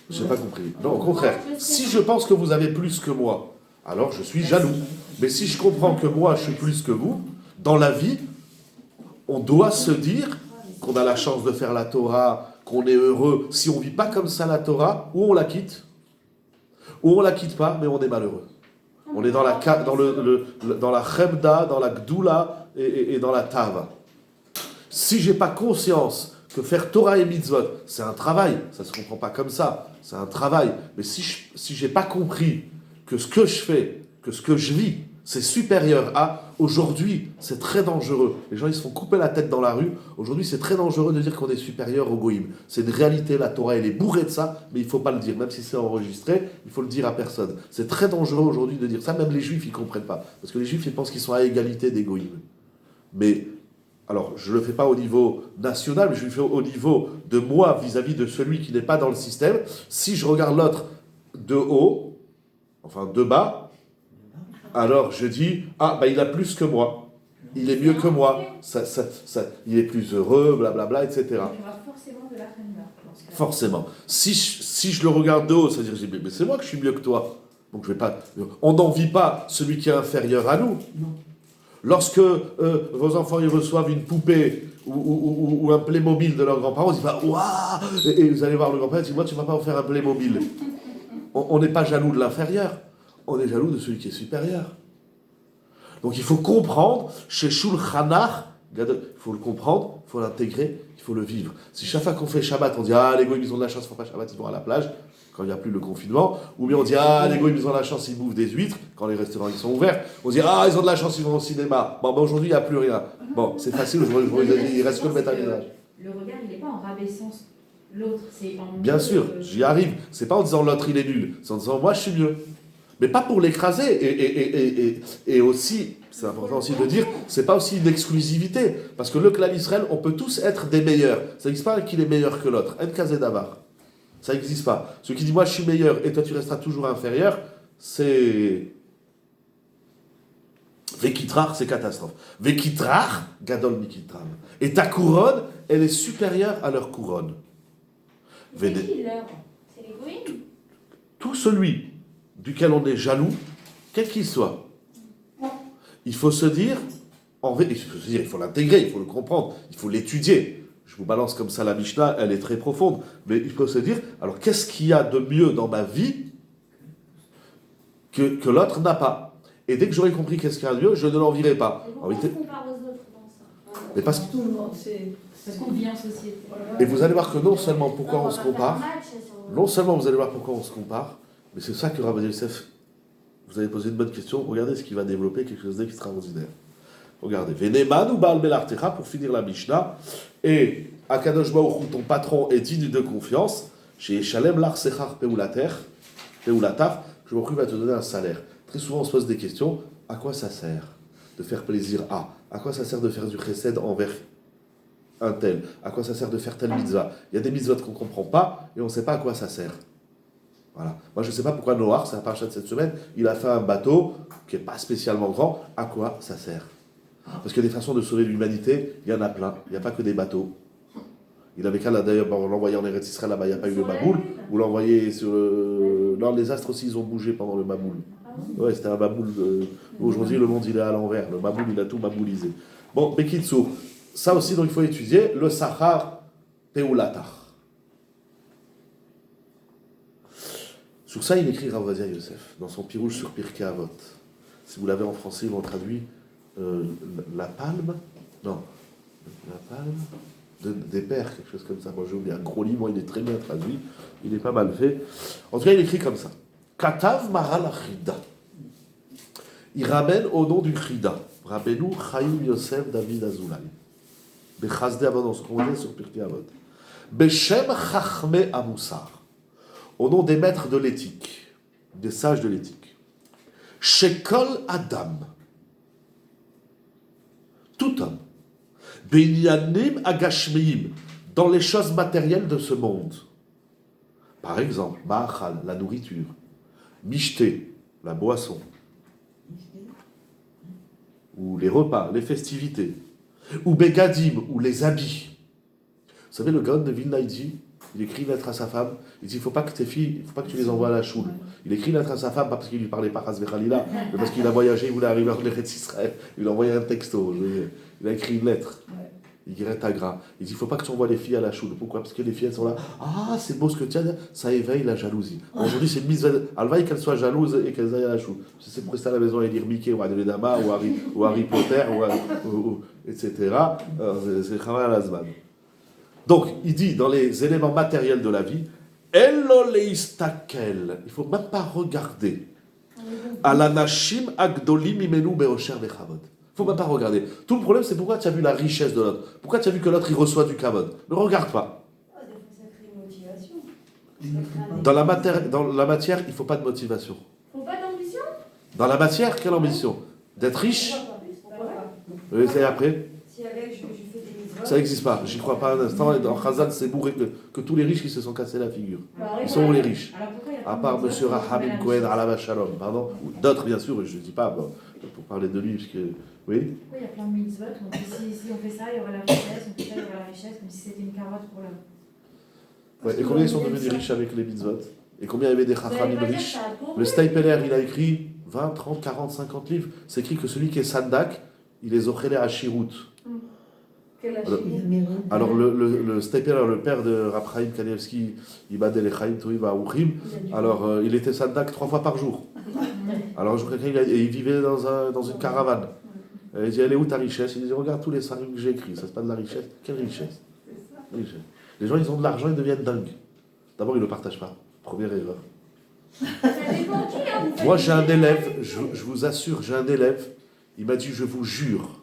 Je n'ai pas compris. Non, au contraire. Si je pense que vous avez plus que moi, alors je suis jaloux. Mais si je comprends que moi, je suis plus que vous, dans la vie, on doit se dire qu'on a la chance de faire la Torah, qu'on est heureux. Si on ne vit pas comme ça la Torah, ou on la quitte, ou on ne la quitte pas, mais on est malheureux. On est dans la chemda, dans la gdoula et dans la tava. Si je n'ai pas conscience que faire Torah et mitzvot, c'est un travail, ça ne se comprend pas comme ça, c'est un travail. Mais si je n'ai pas compris que ce que je fais, que ce que je vis, c'est supérieur à aujourd'hui, c'est très dangereux. Les gens, ils se font couper la tête dans la rue. Aujourd'hui, c'est très dangereux de dire qu'on est supérieur au goïm. C'est une réalité, la Torah, elle est bourrée de ça, mais il ne faut pas le dire. Même si c'est enregistré, il faut le dire à personne. C'est très dangereux aujourd'hui de dire ça. Même les juifs, ils ne comprennent pas. Parce que les juifs, ils pensent qu'ils sont à égalité des goïm. Mais, alors, je ne le fais pas au niveau national, mais je le fais au niveau de moi vis-à-vis de celui qui n'est pas dans le système. Si je regarde l'autre de haut, enfin de bas, alors je dis, il a plus que moi, il est mieux que moi, il est plus heureux, blablabla, etc. Tu auras forcément de la chemda. Forcément. Si je le regarde de haut, ça veut dire, mais c'est moi que je suis mieux que toi. Donc je vais pas. On n'envie pas celui qui est inférieur à nous. Non. Lorsque vos enfants ils reçoivent une poupée ou un Playmobil de leurs grands-parents, ils disent waouh, et vous allez voir le grand-père, il dit moi tu vas pas en faire un Playmobil. On n'est pas jaloux de l'inférieur, on est jaloux de celui qui est supérieur. Donc il faut comprendre, chez Shulchanach, il faut le comprendre, il faut l'intégrer, il faut le vivre. Si chaque fois qu'on fait Shabbat, on dit les goïs ils ont de la chance, ils font pas Shabbat, ils vont à la plage, quand il n'y a plus le confinement, ou bien on dit les goïs ils ont de la chance, ils bouffent des huîtres, quand les restaurants ils sont ouverts, on dit ils ont de la chance, ils vont au cinéma. Bon, aujourd'hui il n'y a plus rien. Bon, c'est facile, il reste que le mettre à l'image. Le regard, il n'est pas en rabaissant l'autre, c'est en... Bien sûr, j'y arrive. C'est pas en disant l'autre il est nul, c'est en disant moi je suis mieux. Mais pas pour l'écraser. Et aussi, c'est important aussi de dire, c'est pas aussi une exclusivité. Parce que le clan Israël, on peut tous être des meilleurs. Ça n'existe pas qu'il est meilleur que l'autre. En kazé d'avar. Ça n'existe pas. Celui qui dit moi je suis meilleur et toi tu resteras toujours inférieur, c'est. Vekitrar, c'est catastrophe. Vekitrar, gadol mikitram. Et ta couronne, elle est supérieure à leur couronne. C'est qui leur? C'est l'égoïsme. Tout celui duquel on est jaloux, quel qu'il soit, il faut se dire, il faut l'intégrer, il faut le comprendre, il faut l'étudier. Je vous balance comme ça la Mishnah, elle est très profonde, mais il faut se dire, alors qu'est-ce qu'il y a de mieux dans ma vie que l'autre n'a pas? Et dès que j'aurai compris qu'est-ce qu'il y a de mieux, je ne l'envierai pas. Et pourquoi on se compare aux autres dans ça? Mais parce que Tout le monde, c'est... Parce qu'on vit en société. Et vous allez voir que non seulement pourquoi on se compare, Non non seulement vous allez voir pourquoi on se compare, mais c'est ça que Rav Yosef, vous avez posé une bonne question, regardez ce qu'il va développer, quelque chose d'extraordinaire. Regardez, Veneman ou Baal Belartecha, pour finir la Mishnah, et Akadosh Baruch Hu, ton patron est digne de confiance, chez Shalem Lar Sechar Peulatar, je va te donner un salaire. Très souvent on se pose des questions, à quoi ça sert de faire plaisir à quoi ça sert de faire du chesed envers un tel, à quoi ça sert de faire telle mitzvah. Il y a des mitzvahs qu'on ne comprend pas et on ne sait pas à quoi ça sert. Voilà. Moi, je ne sais pas pourquoi Noach, c'est un parachat de cette semaine, il a fait un bateau qui n'est pas spécialement grand. À quoi ça sert? Parce que des façons de sauver l'humanité, il y en a plein. Il n'y a pas que des bateaux. Il avait qu'à d'ailleurs l'envoyer en Eretz Israël, là-bas, il n'y a pas eu le Maboul, ou l'envoyer sur le... Non, les astres aussi, ils ont bougé pendant le Maboul. Ouais, c'était un Maboul. Aujourd'hui, le monde, il est à l'envers. Le Maboul, il a tout maboulisé. Bon, Bekitsu, ça aussi, donc, il faut étudier. Le Sachar Peulatar. Sur ça, il écrit Rav Yosef, dans son Pirouge sur Pirkei Avot. Si vous l'avez en français, ils l'ont traduit la palme. Non, la palme des pères, quelque chose comme ça. Moi, j'ai oublié un gros livre, il est très bien traduit, il est pas mal fait. En tout cas, il écrit comme ça. Katav Maral Chida. Il ramène au nom du Chida. Rabbeinu Chaim Yosef David Azoulay. Bechazde Avot, ce qu'on dit sur Pirkei Avot. Beshem Chachme Amoussar, au nom des maîtres de l'éthique, des sages de l'éthique. Shekol Adam, tout homme. Binyanim Agashmiim, dans les choses matérielles de ce monde. Par exemple, Ma'achal, la nourriture. Mishte, la boisson. Ou les repas, les festivités. Ou Begadim, ou les habits. Vous savez, le Gaon de Vilna, il écrit une lettre à sa femme, il dit, il ne faut pas que tes filles, il ne faut pas que tu les envoies à la choule. Il écrit une lettre à sa femme, pas parce qu'il lui parlait pas Chas Vechalila, mais parce qu'il a voyagé, il voulait arriver à l'Eretz Israël. Il lui a envoyé un texto, il a écrit une lettre. Il dirait Tagra. Il dit, il ne faut pas que tu envoies les filles à la choule. Pourquoi? Parce que les filles, elles sont là, ah, c'est beau ce que tu as dit, ça éveille la jalousie. Aujourd'hui, c'est une mise à l'veille qu'elles soient jalouses et qu'elles aillent à la choule. C'est pour rester à la maison et lire Mickey ou Adeledama ou Harry Potter, etc. C'est Khamal Azman. Donc, il dit, dans les éléments matériels de la vie, Elo leistakel, il ne faut même pas regarder. Alanashim agdolim imenu beosher bechavod. Il ne faut même pas regarder. Tout le problème, c'est pourquoi tu as vu la richesse de l'autre. Pourquoi tu as vu que l'autre, il reçoit du kavod. Ne regarde pas. Des fois, ça crée une motivation. Dans la matière, il ne faut pas de motivation. Faut pas d'ambition? Dans la matière, quelle ambition? D'être riche? Pourquoi pas? Oui, c'est après. Si avec, je fais des mitzvot. Ça n'existe pas. J'y crois pas un instant. Dans Chazal, c'est bourré que tous les riches qui se sont cassés la figure. Ils sont où les riches? À part M. Rahamim Cohen, Alav Shalom, pardon. Ou d'autres, bien sûr, je ne dis pas bon, pour parler de lui, parce que. Oui. Il y a plein de mitzvot. On dit si on fait ça, il y aura la richesse. On fait ça, il y aura la richesse, comme si c'était une carotte pour l'homme. Ouais, et combien ils sont devenus riches avec les mitzvot? Et combien il y avait des chachamim riches? Le Steipeler, il a écrit 20, 30, 40, 50 livres. C'est écrit que celui qui est sandak, il est ochelé à Shirut. Alors le Steipeler, le père de Rab Chaim Kanievski, Ibadel Chaim Toiv Aouchim, alors il était sandak 3 fois par jour. Alors un jour, quelqu'un, il vivait dans une caravane. Il dit, elle est où ta richesse? Il dit, regarde tous les sarim que j'ai écrits, ça c'est pas de la richesse. Quelle richesse? Les gens, ils ont de l'argent, ils deviennent dingues. D'abord, ils ne le partagent pas. Première erreur. Ça dépend qui, hein. Moi, j'ai un élève, je vous assure, j'ai un élève, il m'a dit, je vous jure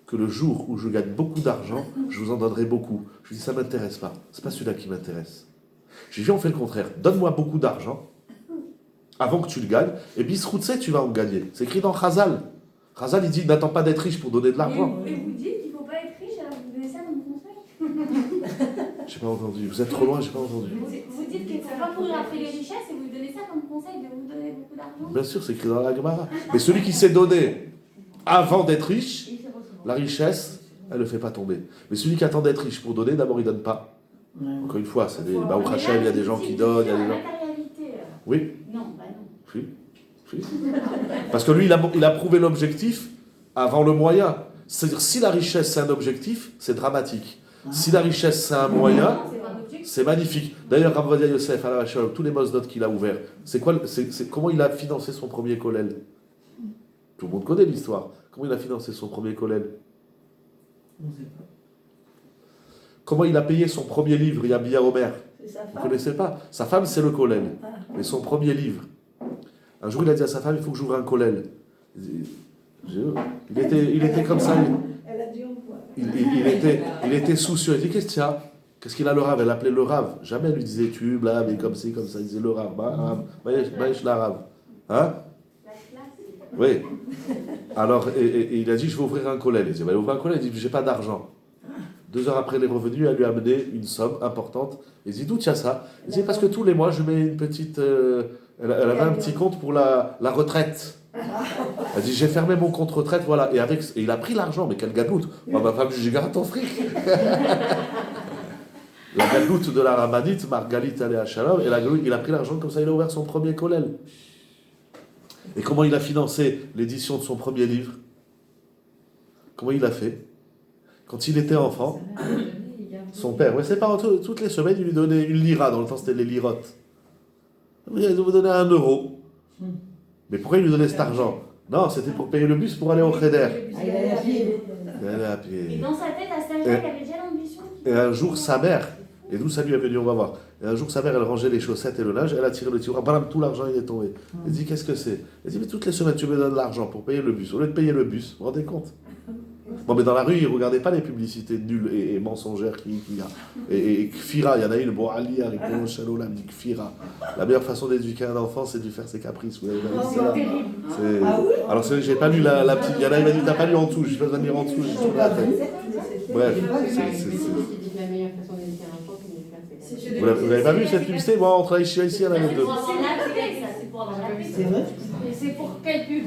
que le jour où je gagne beaucoup d'argent, je vous en donnerai beaucoup. Je lui dis, ça ne m'intéresse pas. C'est pas celui-là qui m'intéresse. J'ai dit, on fait le contraire. Donne-moi beaucoup d'argent avant que tu le gagnes, et bisroutse, tu vas en gagner. C'est écrit dans Chazal. Chazal, il dit, n'attends pas d'être riche pour donner de l'argent. Et vous dites qu'il ne faut pas être riche, alors vous donnez ça comme conseil? J'ai pas entendu. Vous êtes trop loin, j'ai pas entendu. Vous dites qu'il ne faut pas courir après les richesses et vous donnez ça comme conseil de vous donner beaucoup d'argent? Bien sûr, c'est écrit dans la Gemara. Mais celui qui s'est donné avant d'être riche, la richesse, elle ne le fait pas tomber. Mais celui qui attend d'être riche pour donner, d'abord, il ne donne pas. Encore une fois, c'est des Baruch Hashem, il y a des gens qui donnent, il y a des gens... Oui. Non, bah non. Oui. Oui. Parce que lui, il a prouvé l'objectif avant le moyen. C'est-à-dire, si la richesse, c'est un objectif, c'est dramatique. Si la richesse, c'est un moyen, c'est magnifique. D'ailleurs, Rav Ovadia Yosef, tous les mosdot qu'il a ouverts, comment il a financé son premier kollel? Tout le monde connaît l'histoire. Comment il a financé son premier kollel? Comment il a payé son premier livre, Yabia Omer? Vous ne connaissez pas? Sa femme, c'est le kollel. Mais son premier livre. Un jour, il a dit à sa femme, il faut que j'ouvre un kollel. Il était comme ça. Il était soucieux. Il dit, qu'est-ce qu'il y a? Qu'est-ce qu'il a le rave? Elle appelait le rave. Jamais elle lui disait, tu blâmes, et comme ci, comme ça. Il disait le rave. Maïch la rave. Hein? Oui. Alors, et il a dit, je vais ouvrir un kollel. Il dit, va ouvrir un kollel. Il dit, j'ai pas d'argent. 2 heures après, elle est revenue, elle lui a amené une somme importante. Il dit, d'où tu as ça? Il dit, parce que tous les mois, je mets une petite... elle avait un petit compte pour la retraite. Elle dit, j'ai fermé mon compte retraite, voilà. Et il a pris l'argent, mais quelle gadoute. Ma femme, j'ai gardé ton fric. La gadoute de la rabbinite, Margalit Aléa Shalom, et la gadoute, il a pris l'argent, comme ça, il a ouvert son premier kollel. Et comment il a financé l'édition de son premier livre? Comment il a fait? Quand il était enfant, son père, ouais, c'est pas toutes les semaines, il lui donnait une lira, dans le temps c'était les lirotes. Il vous donnait 1 euro. Mais pourquoi il lui donnait cet argent? Non, c'était pour payer le bus pour aller au Cheder. Il allait à pied. Il allait à pied. Et dans sa tête, à cet âge-là, il avait déjà l'ambition. Et un jour, sa mère, et d'où ça lui est venu, on va voir. Et un jour, sa mère, elle rangeait les chaussettes et le linge, elle a tiré le tiroir, bam, tout l'argent, il est tombé. Elle dit, qu'est-ce que c'est? Elle dit, mais toutes les semaines, tu me donnes de l'argent pour payer le bus. Au lieu de payer le bus, vous vous rendez compte? Bon, mais dans la rue, ils ne regardaient pas les publicités nulles et mensongères qu'il y a. Et Kfira, il y en a une, bon, Ali, Ariko, Shalom, dit Kfira. La meilleure façon d'éduquer un enfant, c'est de lui faire ses caprices. Vous l'avez pas vu, C'est celle-là terrible. Alors, j'ai pas lu la petite. Il y en a, il m'a dit, t'as pas lu en dessous, je vais pas lire en dessous, j'ai tourné la tête. Bref, La meilleure façon d'éduquer un enfant, c'est de lui faire ses caprices. vous l'avez pas vu cette publicité? Moi, entre Aïcha ici, il y en avait deux. C'est pour avoir la pub. C'est vrai? Et c'est pour quelle pub?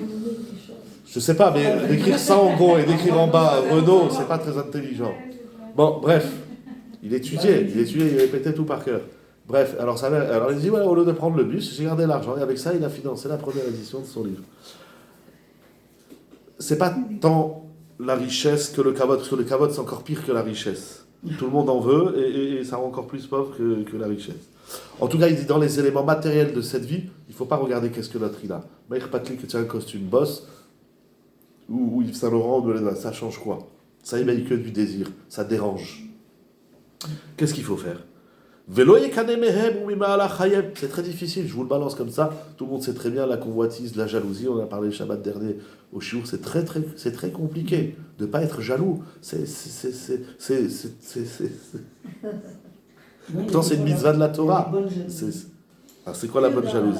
Je sais pas, mais d'écrire ça en gros et d'écrire en bas Renault, c'est pas très intelligent. Bon, bref, il étudiait, il répétait tout par cœur. Bref, alors il dit, voilà, au lieu de prendre le bus, j'ai gardé l'argent, et avec ça, il a financé la première édition de son livre. C'est pas tant la richesse que le kavod, parce que le kavod, c'est encore pire que la richesse. Tout le monde en veut, et ça rend encore plus pauvre que la richesse. En tout cas, il dit, dans les éléments matériels de cette vie, il ne faut pas regarder qu'est-ce que l'autre il a. Maïr Patli, que tu as un costume boss, ou Yves Saint-Laurent, ça change quoi? Ça éveille que du désir, ça dérange. Qu'est-ce qu'il faut faire? C'est très difficile, je vous le balance comme ça. Tout le monde sait très bien la convoitise, la jalousie. On a parlé le Shabbat dernier au Shiur. C'est très compliqué de ne pas être jaloux. Pourtant, c'est une mitzvah de la Torah. C'est quoi la bonne jalousie?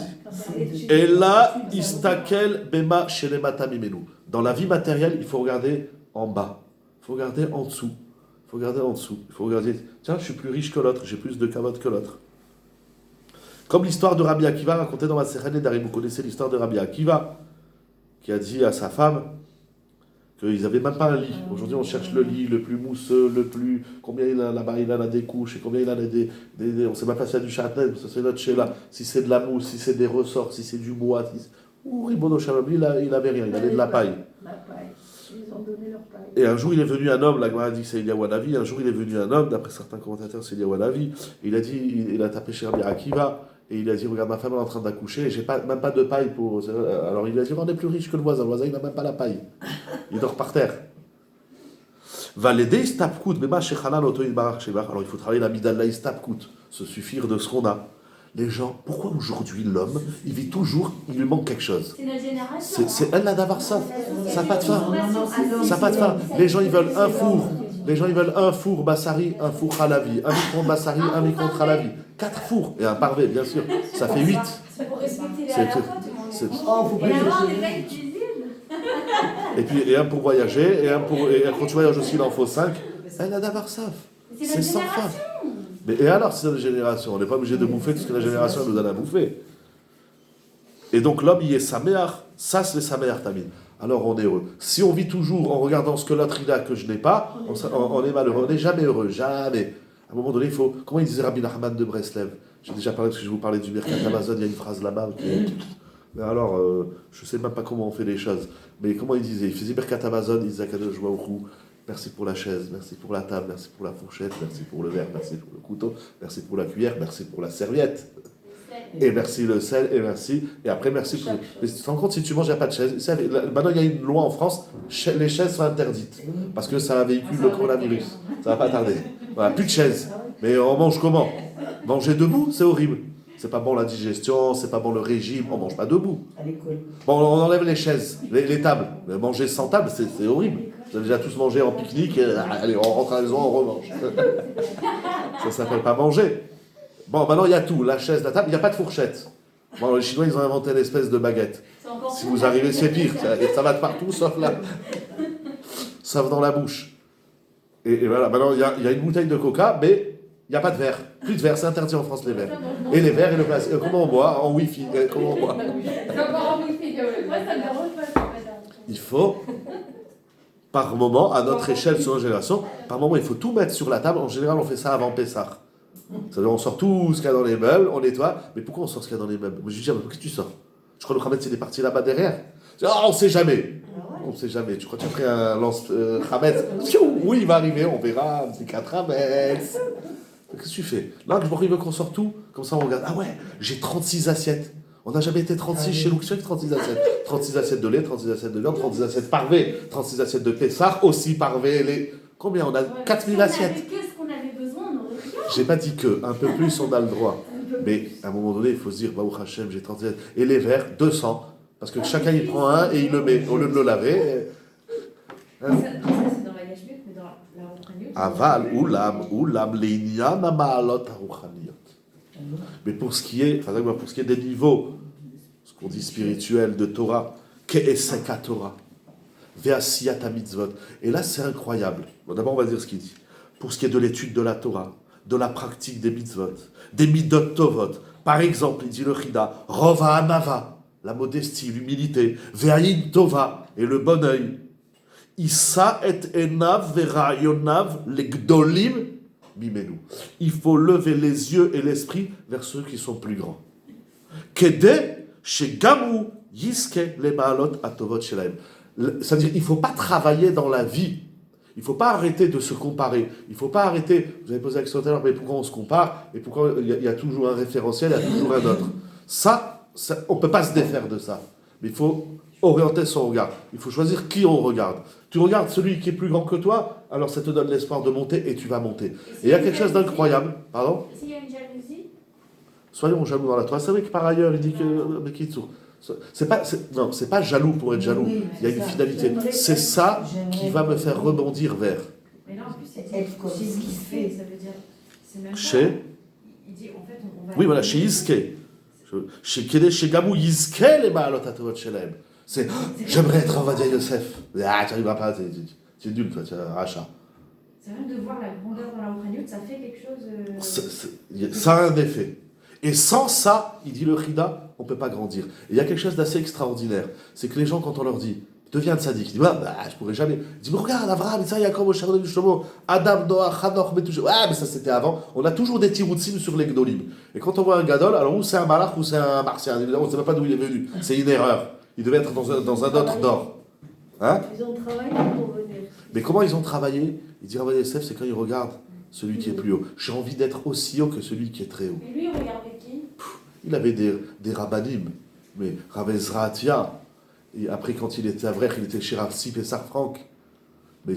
Et là, istakel bema shelemata mimenu. Dans la vie matérielle, il faut regarder en bas. Il faut regarder en dessous. Il faut regarder en dessous. Il faut regarder, tiens, je suis plus riche que l'autre, j'ai plus de kavod que l'autre. Comme l'histoire de Rabbi Akiva racontée dans Masechet Nedarim. Vous connaissez l'histoire de Rabbi Akiva, qui a dit à sa femme qu'ils n'avaient même pas un lit. Aujourd'hui, on cherche le lit le plus mousseux, le plus... Combien il a là-bas, il en a des couches, et combien il en a des... on ne sait même pas s'il y a du châtelaine, ça c'est notre chéla. Si c'est de la mousse, si c'est des ressorts, si c'est du bois... Ouh, Ribono Shalom, lui, il n'avait rien, il avait de la paille. La paille. Ils ont donné leur paille. Et un jour, il est venu un homme, la Gemara dit que c'est Eliyahu Hanavi, un jour, il est venu un homme, d'après certains commentateurs, c'est Eliyahu Hanavi, il a dit, il a tapé chez Rabbi Akiva, et il a dit, regarde, ma femme est en train d'accoucher, et j'ai même pas de paille pour... Alors il a dit, on est plus riche que le voisin il n'a même pas la paille. Il dort par terre. Alors il faut travailler la midalla istapkut, se suffire de ce qu'on a. Les gens, pourquoi aujourd'hui l'homme, il vit toujours, il lui manque quelque chose? C'est notre génération. C'est elle là d'avoir ça. Ça n'a pas de fin. Ça n'a pas de fin. Les gens, ils veulent un four. Les gens, ils veulent un four Bassari, un four Halavi, un micro-ondes Bassari, un micro-ondes Halavi. 4 fours. Et un parvé, bien sûr. Ça fait 8. C'est pour respecter les halachot, tout le monde. Oh, faut pas Et avant, on chercher. n'est pas une cuisine. Et puis, et un pour voyager, et quand tu voyages aussi, il en faut 5. Elle a d'avoir ça. C'est C'est notre sans fin. génération. Mais et alors, c'est notre génération. On n'est pas obligé de bouffer tout ce que la génération nous donne à bouffer. Et donc, l'homme, il est saméach. Ça, c'est saméach tamid. Alors, on est heureux. Si on vit toujours en regardant ce que l'autre il a que je n'ai pas, on est malheureux. On n'est jamais heureux. Jamais. À un moment donné, il faut. Comment il disait Rabbi Nachman de Breslev? J'ai déjà parlé, parce que je vous parlais du Birkat Amazon, il y a une phrase là-bas qui est. Mais alors, je ne sais même pas comment on fait les choses. Mais comment il disait? Il faisait Birkat Amazon, il disait Kadosh Baruch Hu, merci pour la chaise, merci pour la table, merci pour la fourchette, merci pour le verre, merci pour le couteau, merci pour la cuillère, merci pour la serviette. Et merci le sel, et merci. Et après, merci pour. Mais tu te rends compte, si tu manges, il n'y a pas de chaise. Maintenant, il y a une loi en France, les chaises sont interdites. Parce que ça véhicule le coronavirus. Ça va pas tarder. Voilà, plus de chaises. Mais on mange comment? Manger debout, c'est horrible. C'est pas bon la digestion, c'est pas bon le régime, on mange pas debout. À l'école. Bon, on enlève les chaises, les tables. Mais manger sans table, c'est horrible. Vous avez déjà tous mangé en pique-nique, allez, on rentre à la maison, on remange. Ça s'appelle pas manger. Bon, maintenant il y a tout, la chaise, la table, il n'y a pas de fourchette. Bon, les Chinois, ils ont inventé une espèce de baguette. Si vous arrivez, c'est pire, ça va de partout, sauf là. Sauf dans la bouche. Et voilà, maintenant il y a une bouteille de coca, mais il n'y a pas de verre. Plus de verre, c'est interdit en France les verres. Et les verres et le plastique. Comment on boit? En wifi. Comment on boit? Moi, ça me dérange pas, ça. Il faut, par moment, à notre échelle, sur notre génération, par moment, il faut tout mettre sur la table. En général, on fait ça avant Pessah. C'est-à-dire, on sort tout ce qu'il y a dans les meubles, on nettoie. Mais pourquoi on sort ce qu'il y a dans les meubles? Moi, je dis, pourquoi tu sors? Je crois que le Khamet, c'est des parties là-bas derrière. On ne sait jamais. On ne sait jamais. Tu crois que tu as pris un lance Khamet? Oui, il va arriver, on verra. C'est 4 Khamet. Qu'est-ce que tu fais? Là, je veut qu'on sort tout. Comme ça, on regarde. Ah ouais, j'ai 36 assiettes. On n'a jamais été 36 chez Luxury, 36 assiettes. 36 assiettes de lait, 36 assiettes de viande, 36 assiettes parvées, 36 assiettes de Pessah, aussi parvées. Combien? On a 4000 assiettes. Qu'est-ce qu'on avait besoin? On n'aurait rien. J'ai pas dit que, un peu plus, on a le droit. Mais à un moment donné, il faut se dire, Baruch Hashem, j'ai 36 assiettes. Et les verres, 200. Parce que chacun, il prend un et il le met. Au lieu de le laver. Ça, c'est dans mais dans la Rouhaniyut. Aval, oulam, l'inyan amaalot harouchaniyot. Mais pour ce qui est, pour ce qui est des niveaux, ce qu'on dit spirituel de Torah, ke'esek ha-Torah, ve'asiyat ha-mitzvot. Et là, c'est incroyable. Bon, d'abord, on va dire ce qu'il dit. Pour ce qui est de l'étude de la Torah, de la pratique des mitzvot, des midot tovot. Par exemple, il dit le Chida, rova anava, la modestie, l'humilité, ve'ayin tova, et le bon œil. Issa et enav ve'rayonav legdolim mimenu. Il faut lever les yeux et l'esprit vers ceux qui sont plus grands. Kede shegamu yiske le maalot atovot shelaim. C'est-à-dire, il ne faut pas travailler dans la vie. Il ne faut pas arrêter de se comparer. Il ne faut pas arrêter. Vous avez posé la question tout à l'heure, mais pourquoi on se compare? Et pourquoi il y a toujours un référentiel, il y a toujours un autre. Ça, on ne peut pas se défaire de ça. Mais il faut orienter son regard. Il faut choisir qui on regarde. Tu regardes celui qui est plus grand que toi, alors ça te donne l'espoir de monter et tu vas monter. Et il y a quelque chose d'incroyable. Pardon? S'il y a une jalousie, Soyons jaloux dans la Torah. C'est vrai que par ailleurs, il dit que Mekitsu. C'est pas jaloux pour être jaloux. Oui, Il y a une finalité. C'est ça qui va me faire rebondir vers. Mais là, en plus, c'est Être comme chez ce qu'il Iske, fait. ça veut dire. C'est même pas. Chez. Il dit, en fait, on va. Oui, voilà, chez Iske. Chez Gamou Iske, les Maalot Atovot Shelem. C'est j'aimerais être Avadia Yosef. Ah, tu n'arriveras pas, tu es nul, toi, tu es un rachat. C'est même de voir la grandeur dans la Rouhaniyut, ça fait quelque chose. Ça a un effet. Et sans ça, il dit le Chida, on ne peut pas grandir. Et il y a quelque chose d'assez extraordinaire. C'est que les gens, quand on leur dit, deviens tzaddik, ils disent, je ne pourrais jamais. Ils disent, mais regarde, Abraham, Isaac, Jacob, Moshe, Shlomo, Adam, Noah, Hanoch, Metouche. Mais ça c'était avant. On a toujours des tiroutsim sur les gdolim. Et quand on voit un gadol, alors ou c'est un malach ou c'est un martien. Évidemment, on ne sait même pas d'où il est venu. C'est une erreur. Il devait être dans un autre d'or. Hein? Ils ont travaillé pour venir. Mais comment ils ont travaillé? Il dit, Rabbi Yosef, c'est quand ils regardent celui qui est plus haut. J'ai envie d'être aussi haut que celui qui est très haut. et lui, il regardait qui? Il avait des rabbanim, mais Rav Ezra Atia, et après quand il était à Vrech, il était chez Rav Sip et Sarfrank. Mais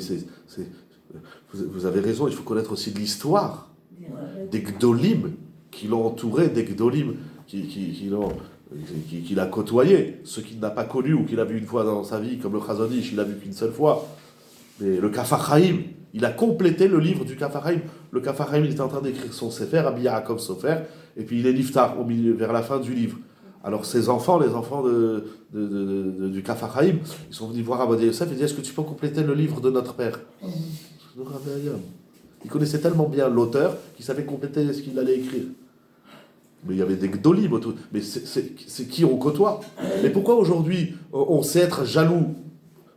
vous avez raison, il faut connaître aussi de l'histoire. Des Gdolim qui l'ont entouré, des Gdolim qui l'a côtoyé. Ceux qu'il n'a pas connu ou qu'il a vu une fois dans sa vie, comme le Chazonish, il l'a vu qu'une seule fois. Mais le Kafar Chaim, il a complété le livre du Kafar Chaim. Le Kafar Chaim, il était en train d'écrire son Sefer, Rabbi Yaakov Sofer, et puis il est niftar vers la fin du livre. Alors ses enfants, les enfants du Kafar Chaim, ils sont venus voir Rabbi Yosef et disent, est-ce que tu peux compléter le livre de notre père? Il connaissait tellement bien l'auteur qu'il savait compléter ce qu'il allait écrire. Mais il y avait des gdolim autour. Mais c'est qui on côtoie. Mais pourquoi aujourd'hui on sait être jaloux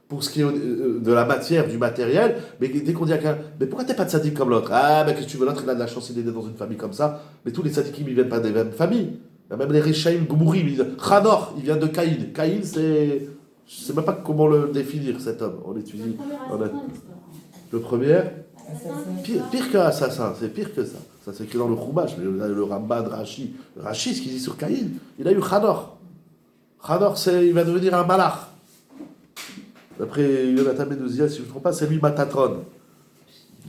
pour ce qui est de la matière, du matériel, mais dès qu'on dit à quelqu'un, mais pourquoi t'es pas tzaddik comme l'autre? Ah, mais qu'est-ce que tu veux, l'autre il a de la chance, il est né dans une famille comme ça. Mais tous les tzaddikim, ils viennent pas des mêmes familles. Même les Rechaim, Gomourim, ils disent, Chanor, il vient de Caïn. Caïn, c'est. Je sais même pas comment le définir, cet homme. On l'étudie. Le premier, pire qu'un assassin, c'est pire que ça. Ça s'écrit dans le Chumash, le Ramban, Rashi. Rashi, ce qu'il dit sur Caïn, il a eu Chanor. Chanor, il va devenir un malach. D'après Yonatan Menouziel, si je ne me trompe pas, c'est lui Matatron.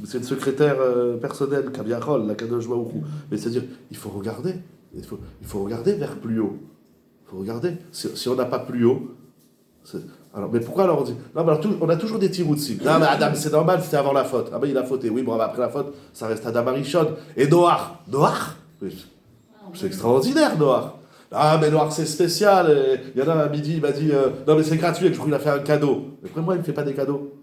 C'est une secrétaire personnelle, Kaviarol, la Kadosh Baruch Hu. Mais c'est-à-dire, il faut regarder. Il faut regarder vers plus haut. Il faut regarder. Si on n'a pas plus haut. Alors, mais pourquoi alors on dit. Non, mais alors, on a toujours des tiroutsim. Non, mais Adam, c'est normal, c'était avant la faute. Ah ben il a fauté. Oui, bon, après la faute, ça reste Adam Arishon. Et Noach. Noach? C'est extraordinaire, Noach. Ah, mais Noir, c'est spécial. Il y en a à midi, il m'a dit non, mais c'est gratuit, je crois qu'il a fait un cadeau. Mais après, moi, il ne me fait pas des cadeaux.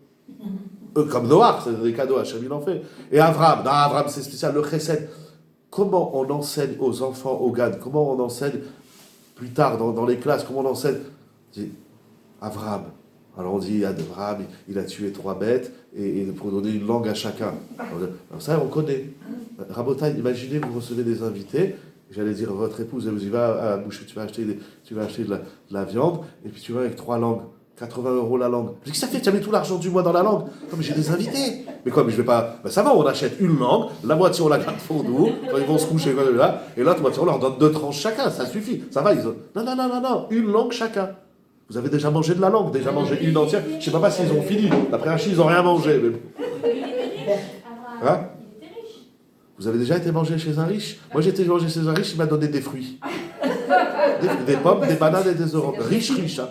Comme Noir, c'est des cadeaux, Hachem, il en fait. Et Avram, non, Avram, c'est spécial, le chesed. Comment on enseigne aux enfants, aux GAN, comment on enseigne plus tard dans les classes, comment on enseigne Avram. Alors on dit, Avram, il a tué 3 bêtes et pour donner une langue à chacun. Alors ça, on connaît. Rabotai, imaginez, vous recevez des invités. J'allais dire, votre épouse, elle vous y va à la boucherie, tu vas acheter de la viande, et puis tu vas avec 3 langues, 80 € la langue. Je dis, ça fait, tu as mis tout l'argent du mois dans la langue. Non, mais j'ai des invités. Mais quoi, mais je vais pas. Ben ça va, on achète une langue, la moitié on la garde pour nous, quand ils vont se coucher, là, et l'autre moitié on leur donne 2 tranches chacun, ça suffit. Ça va, ils ont. Non, une langue chacun. Vous avez déjà mangé de la langue, déjà mangé une entière. Je sais pas s'ils ont fini. D'après Rachid, ils n'ont rien mangé. Mais... Hein? Vous avez déjà été manger chez un riche? Moi, j'ai été manger chez un riche, il m'a donné des fruits. Des pommes, des bananes et des oranges. Riche, hein.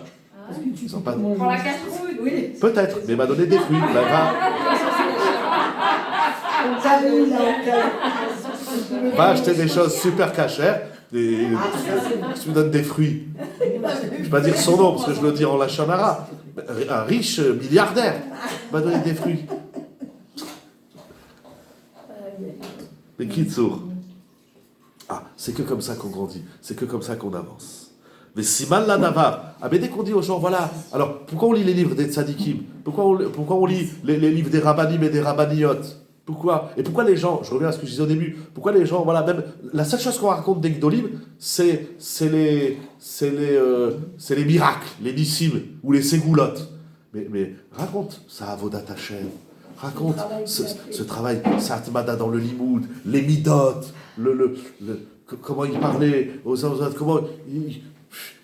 Ils sont pas... Pour la casse-croûte, oui. Peut-être, mais il m'a donné des fruits. Ah oui, là, Va acheter des choses super cachères, tu me donnes des fruits. Je ne vais pas dire son nom, parce que je le dis en lachonara. Un riche milliardaire m'a donné des fruits. Les kitsour. Ah, c'est que comme ça qu'on grandit, c'est que comme ça qu'on avance. Mais si mal la navar, ah mais dès qu'on dit aux gens, voilà, alors pourquoi on lit les livres des tzadikim? Pourquoi on lit les livres des rabbanim et des rabbaniyot? Pourquoi? Et pourquoi les gens, je reviens à ce que je disais au début, pourquoi les gens, voilà, même, la seule chose qu'on raconte des Gdolim, c'est les miracles, les nissim, ou les ségoulottes. Mais raconte ça à Vodat Hashem, raconte ce travail, Satmada dans le limoud, les midot, comment il parlait aux uns aux autres, comment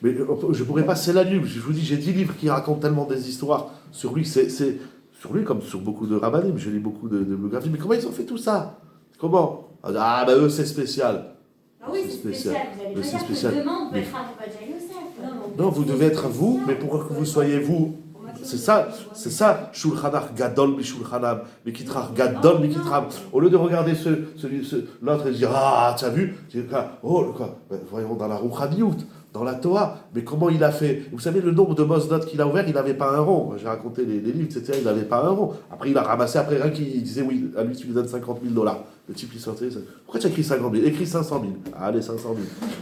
mais je pourrais passer la nuit, je vous dis, j'ai 10 livres qui racontent tellement des histoires sur lui, c'est sur lui comme sur beaucoup de rabbanim, j'ai lu beaucoup de biographies, mais comment ils ont fait tout ça? Comment? Ah ben eux c'est spécial. Ah oui, c'est spécial. Vous allez Mais pas c'est dire spécial. que demain on peut être Rabbi Yosef. Non, vous devez être vous, mais pour que vous soyez vous, c'est ça, Shulchanach Gadol mi Shulchanam, Mikitrach Gadol Mikitram. Au lieu de regarder l'autre et de dire, ah, tu as vu? Oh, quoi? Voyons dans la Rouchaniout, dans la Torah, mais comment il a fait? Vous savez, le nombre de Mosdot qu'il a ouvert, il n'avait pas un rond. Moi, j'ai raconté les livres, etc., il n'avait pas un rond. Après, il a ramassé, après un qui disait, oui, à lui, tu lui donnes $50,000. Le type, il sortait, pourquoi tu as écrit 50 000? Écris 500 000. Allez, 500 000.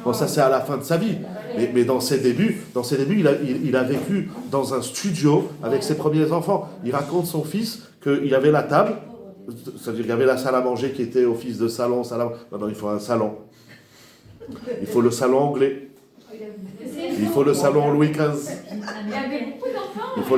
Bon, ça, c'est à la fin de sa vie. Mais dans ses débuts, il a vécu dans un studio avec ses premiers enfants. Il raconte son fils qu'il avait la table, c'est-à-dire qu'il y avait la salle à manger qui était office de salon. Non, il faut un salon. Il faut le salon anglais. Il faut le salon Louis XV. Il y avait beaucoup d'enfants. Il faut